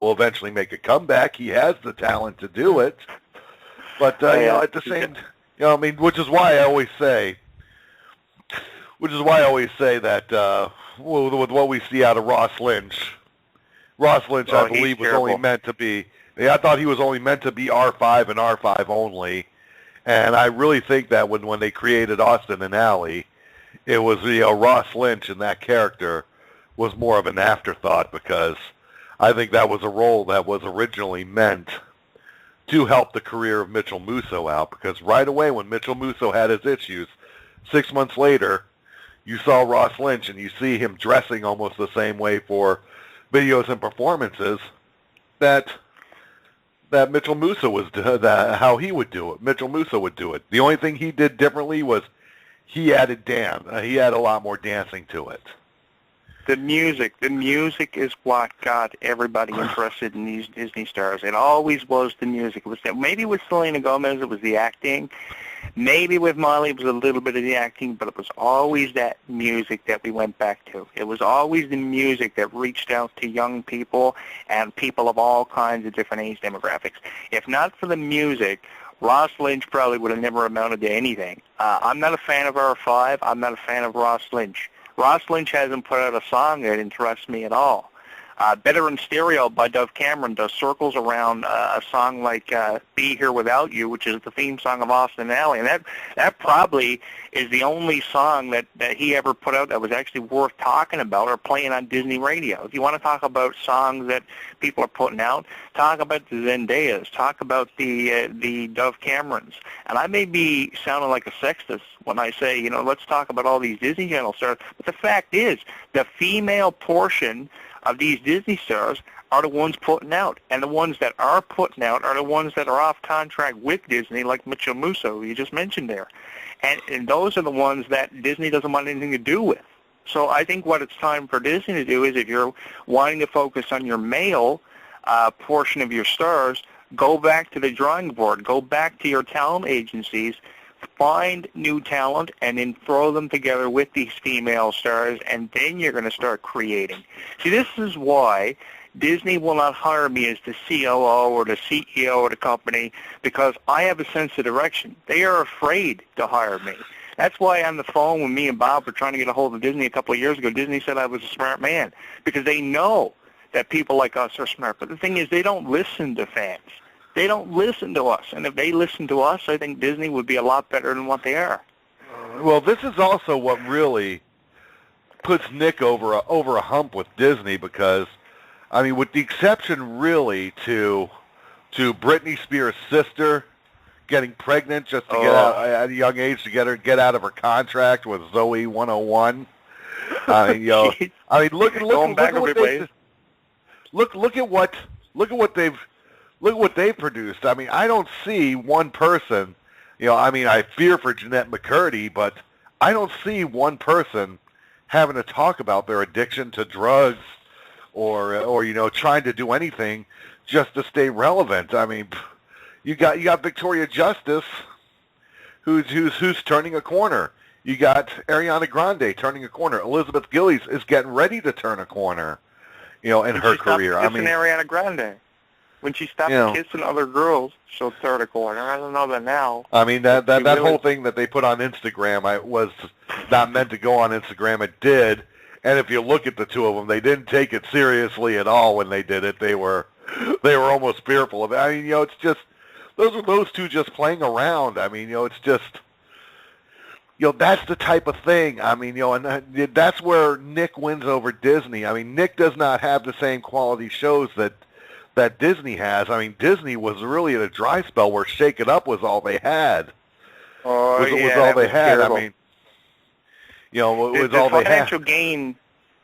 will eventually make a comeback. He has the talent to do it. But, at the same, which is why I always say that with what we see out of Ross Lynch, I believe, was only meant to be, I thought he was only meant to be R5 and R5 only. And I really think that when they created Austin and Allie, it was, Ross Lynch and that character was more of an afterthought, because I think that was a role that was originally meant to help the career of Mitchell Musso out, because right away when Mitchell Musso had his issues, 6 months later, you saw Ross Lynch and you see him dressing almost the same way for videos and performances that Mitchell Musso was, how he would do it. Mitchell Musso would do it. The only thing he did differently was he added dance. He had a lot more dancing to it. The music is what got everybody interested in these Disney stars. It always was the music. It was maybe with Selena Gomez, it was the acting. Maybe with Miley, it was a little bit of the acting, but it was always that music that we went back to. It was always the music that reached out to young people and people of all kinds of different age demographics. If not for the music, Ross Lynch probably would have never amounted to anything. I'm not a fan of R5. I'm not a fan of Ross Lynch. Ross Lynch hasn't put out a song that interests me at all. Better in Stereo by Dove Cameron does circles around a song like Be Here Without You, which is the theme song of Austin and Allie. And that probably is the only song that he ever put out that was actually worth talking about or playing on Disney radio. If you want to talk about songs that people are putting out, talk about the Zendayas, talk about the Dove Camerons. And I may be sounding like a sexist when I say, let's talk about all these Disney Channel stars. But the fact is, the female portion of these Disney stars are the ones putting out. And the ones that are putting out are the ones that are off contract with Disney, like Mitchell Musso, who you just mentioned there. And those are the ones that Disney doesn't want anything to do with. So I think what it's time for Disney to do is, if you're wanting to focus on your male portion of your stars, go back to the drawing board. Go back to your talent agencies, find new talent, and then throw them together with these female stars, and then you're going to start creating. See, this is why Disney will not hire me as the COO or the CEO of the company, because I have a sense of direction. They are afraid to hire me. That's why on the phone when me and Bob were trying to get a hold of Disney a couple of years ago, Disney said I was a smart man, because they know that people like us are smart. But the thing is, they don't listen to fans. They don't listen to us. And if they listen to us, I think Disney would be a lot better than what they are. Well, this is also what really puts Nick over a hump with Disney, because, with the exception really to Britney Spears' sister getting pregnant just to get out at a young age to get out of her contract with Zoe 101. Look at what they've produced. I don't see one person, I fear for Jeanette McCurdy, but I don't see one person having to talk about their addiction to drugs or trying to do anything just to stay relevant. You got Victoria Justice, who's turning a corner. You got Ariana Grande turning a corner. Elizabeth Gillies is getting ready to turn a corner, in her career. Ariana Grande. When she stops kissing other girls, she'll turn a corner. I don't know that now. That whole thing that they put on Instagram was not meant to go on Instagram. It did. And if you look at the two of them, they didn't take it seriously at all when they did it. They were almost fearful of it. It's just, those two just playing around. It's just, that's the type of thing. And that's where Nick wins over Disney. Nick does not have the same quality shows that Disney has. Disney was really in a dry spell where Shake It Up was all they had. Was all they had. The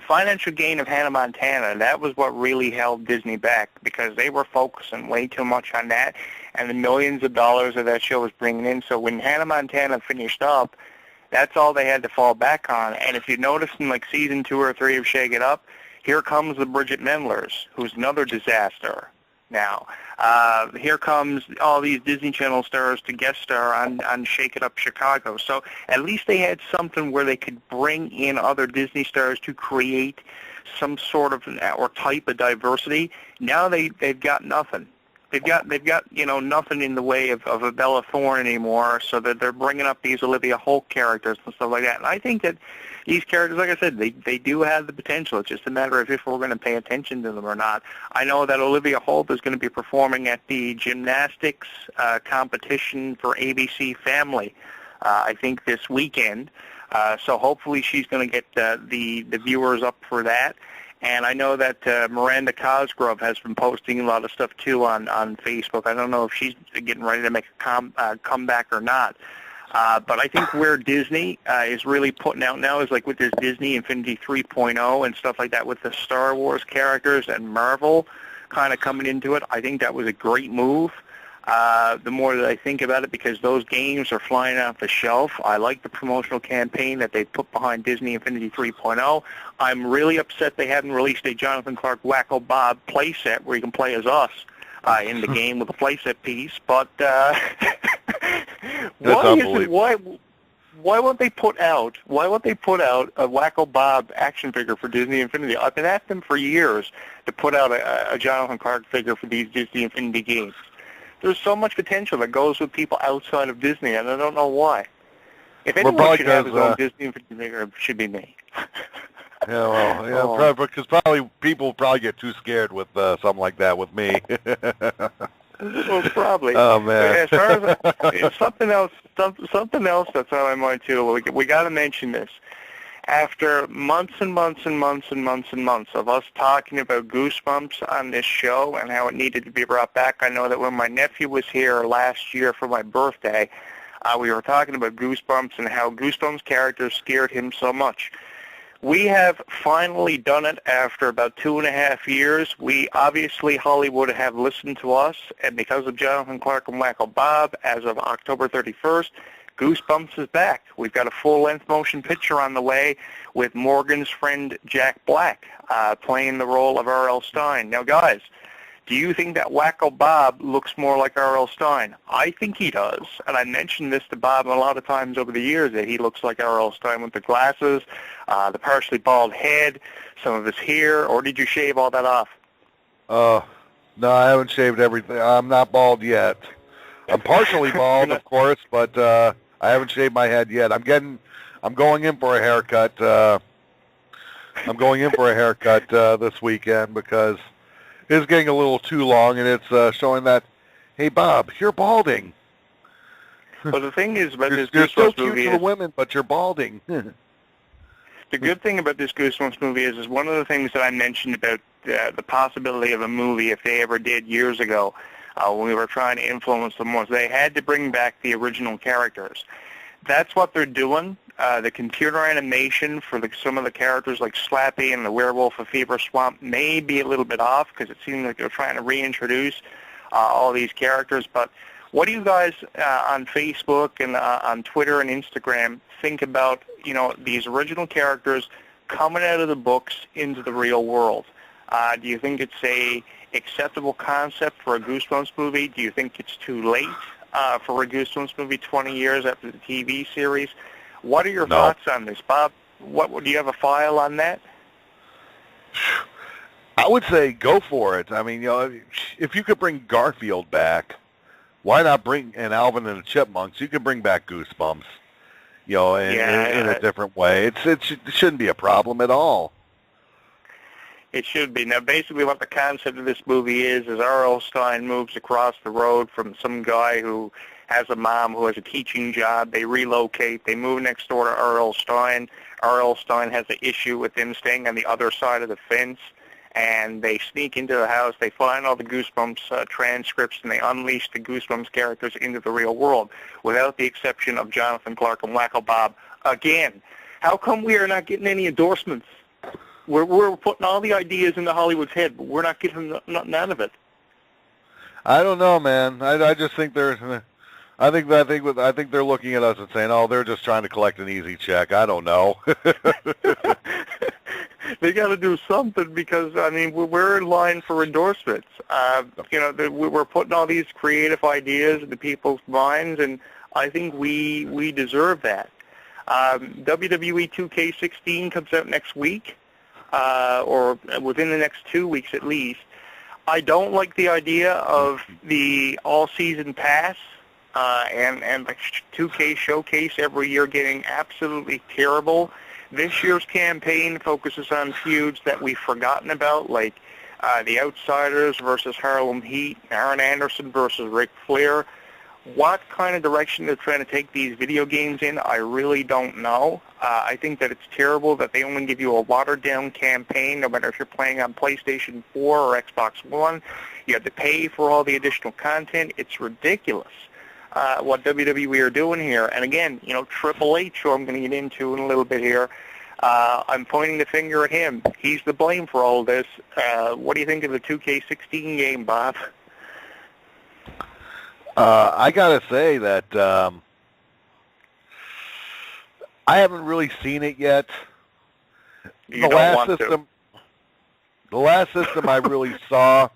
financial gain of Hannah Montana, that was what really held Disney back, because they were focusing way too much on that, and the millions of dollars that show was bringing in. So when Hannah Montana finished up, that's all they had to fall back on. And if you notice in like season 2 or 3 of Shake It Up, here comes the Bridget Mendlers, who's another disaster. now. Here comes all these Disney Channel stars to guest star on Shake It Up Chicago. So at least they had something where they could bring in other Disney stars to create some sort of or type of diversity. Now they've got nothing. They've got nothing in the way of a Bella Thorne anymore, so that they're bringing up these Olivia Holt characters and stuff like that. And I think that these characters, like I said, they do have the potential. It's just a matter of if we're going to pay attention to them or not. I know that Olivia Holt is going to be performing at the gymnastics competition for ABC Family, I think this weekend. So hopefully she's going to get the viewers up for that. And I know that Miranda Cosgrove has been posting a lot of stuff, too, on Facebook. I don't know if she's getting ready to make a comeback or not. But I think where Disney is really putting out now is like with this Disney Infinity 3.0 and stuff like that with the Star Wars characters and Marvel kind of coming into it. I think that was a great move. The more that I think about it, because those games are flying off the shelf. I like the promotional campaign that they put behind Disney Infinity 3.0. I'm really upset they haven't released a Jonathan Clarke Wacko Bob playset where you can play as us in the game with a playset piece. But why won't they put out a Wacko Bob action figure for Disney Infinity? I've been asking them for years to put out a Jonathan Clarke figure for these Disney Infinity games. There's so much potential that goes with people outside of Disney, and I don't know why. If anyone should have his own Disney Infinity figure, it should be me. Because probably people probably get too scared with something like that with me. Well, probably. Oh man. As far as something else that's on my mind too. We got to mention this. After months and months and months and months and months of us talking about Goosebumps on this show and how it needed to be brought back, I know that when my nephew was here last year for my birthday, we were talking about Goosebumps and how Goosebumps characters scared him so much. We have finally done it after about 2.5 years. We obviously, Hollywood, have listened to us, and because of Jonathan Clarke and Wacko Bob, as of October 31st, Goosebumps is back. We've got a full-length motion picture on the way with Morgan's friend Jack Black playing the role of R.L. Stine. Now, guys, do you think that Wacko Bob looks more like R.L. Stine? I think he does, and I mentioned this to Bob a lot of times over the years, that he looks like R.L. Stine with the glasses, the partially bald head, some of his hair, or did you shave all that off? No, I haven't shaved everything. I'm not bald yet. I'm partially bald, of course, but I haven't shaved my head yet. I'm going in for a haircut. This weekend because it's getting a little too long, and it's showing that, hey, Bob, you're balding. Well, the thing is about this you're so Goosebumps cute movie to is, the women, but you're balding. the good thing about this Goosebumps movie is one of the things that I mentioned about the possibility of a movie, if they ever did years ago, when we were trying to influence them, was they had to bring back the original characters. That's what they're doing. The computer animation for some of the characters like Slappy and the Werewolf of Fever Swamp may be a little bit off because it seems like they're trying to reintroduce all these characters. But what do you guys on Facebook and on Twitter and Instagram think about, these original characters coming out of the books into the real world? Do you think it's a acceptable concept for a Goosebumps movie? Do you think it's too late for a Goosebumps movie 20 years after the TV series? What are your thoughts on this, Bob? Do you have a file on that? I would say go for it. I mean, if you could bring Garfield back, why not bring Alvin and the Chipmunks? You could bring back Goosebumps, in a different way. It shouldn't be a problem at all. It should be. Now, basically what the concept of this movie is R.L. Stine moves across the road from some guy who has a mom who has a teaching job. They relocate. They move next door to R.L. Stine. R.L. Stine has an issue with them staying on the other side of the fence, and they sneak into the house. They find all the Goosebumps transcripts, and they unleash the Goosebumps characters into the real world, without the exception of Jonathan Clarke and Wacko Bob. Again, how come we are not getting any endorsements? We're putting all the ideas into Hollywood's head, but we're not getting none of it. I don't know, man. I just think I think they're looking at us and saying, "Oh, they're just trying to collect an easy check." I don't know. The they got to do something because, I mean, we're in line for endorsements. We're putting all these creative ideas into people's minds, and I think we deserve that. WWE 2K16 comes out next week, or within the next 2 weeks at least. I don't like the idea of the all-season pass and like 2K Showcase every year getting absolutely terrible. This year's campaign focuses on feuds that we've forgotten about, like the Outsiders versus Harlem Heat, Aaron Anderson versus Ric Flair. What kind of direction they're trying to take these video games in, I really don't know. I think that it's terrible that they only give you a watered-down campaign, no matter if you're playing on PlayStation 4 or Xbox One. You have to pay for all the additional content. It's ridiculous what WWE are doing here. And again, Triple H, who I'm going to get into in a little bit here, I'm pointing the finger at him. He's the blame for all this. What do you think of the 2K16 game, Bob? I gotta say that I haven't really seen it yet. The last system I really saw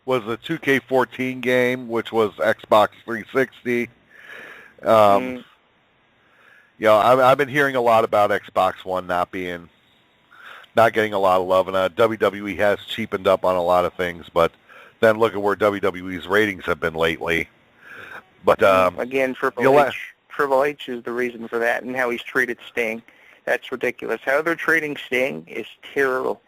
was the 2K14 game, which was Xbox 360. I've been hearing a lot about Xbox One not getting a lot of love, and WWE has cheapened up on a lot of things. But then look at where WWE's ratings have been lately. But again, Triple H is the reason for that, and how he's treated Sting. That's ridiculous. How they're treating Sting is terrible.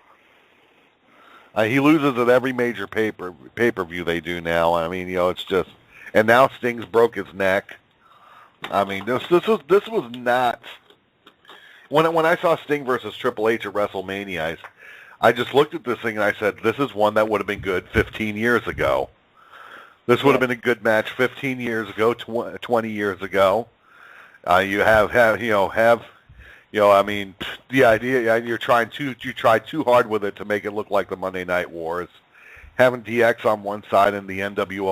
He loses at every major pay-per-view they do now. I mean, it's just, and now Sting's broke his neck. I mean, this was not. When I saw Sting versus Triple H at WrestleMania, I just looked at this thing and I said, this is one that would have been good 15 years ago. This would have been a good match 15 years ago, 20 years ago. I mean, the idea, you tried too hard with it to make it look like the Monday Night Wars. Having DX on one side and the NWO